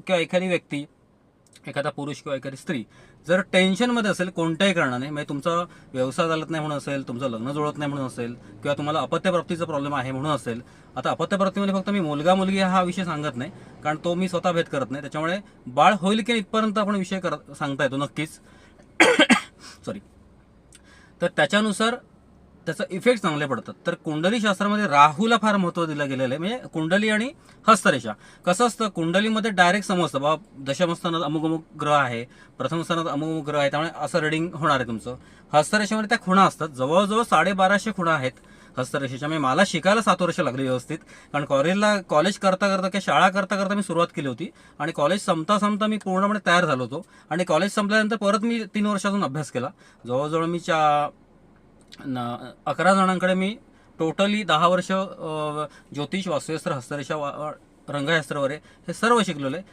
किंवा एखादी व्यक्ती, एखादा पुरुष किंवा एखादी स्त्री जर टेन्शनमध्ये असेल कोणत्याही कारणाने, म्हणजे तुमचा व्यवसाय चालत नाही म्हणून असेल, तुमचं लग्न जुळत नाही म्हणून असेल, किंवा तुम्हाला अपत्यप्राप्तीचा प्रॉब्लेम आहे म्हणून असेल. आता अपत्यप्राप्तीमध्ये फक्त मी मुलगा मुलगी हा विषय सांगत नाही, कारण तो मी स्वतः भेद करत नाही. त्याच्यामुळे बाळ होईल की इथपर्यंत आपण विषय सांगता येतो नक्कीच. सॉरी. तर त्याच्यानुसार त्याचा इफेक्ट चांगले पडतात. तर कुंडली शास्त्रामध्ये राहूला फार महत्त्व दिलं गेलेलं आहे. म्हणजे कुंडली आणि हस्तरेषा कसं असतं, कुंडलीमध्ये डायरेक्ट समजतं बाबा दशमस्थानात अमुक अमुक ग्रह आहे, प्रथम स्थानात अमुक अमुक ग्रह आहे, त्यामुळे असं रिडिंग होणार आहे तुमचं. हस्तरेषेमध्ये त्या खुणा असतात, जवळजवळ 1250 खुणा आहेत हस्तरेषेच्या. म्हणजे मला शिकायला 7 वर्ष लागली व्यवस्थित, कारण कॉलेज करता करता किंवा शाळा करता करता मी सुरुवात केली होती, आणि कॉलेज संपता संपता मी पूर्णपणे तयार झालो होतो. आणि कॉलेज संपल्यानंतर परत मी 3 वर्षातून अभ्यास केला. जवळजवळ मी 11 जणांकडे मी टोटली 10 वर्ष ज्योतिष, वास्तुशास्त्र, हस्तरेषा, रंगशास्त्र वगैरे हे सर्व शिकलेलं आहे.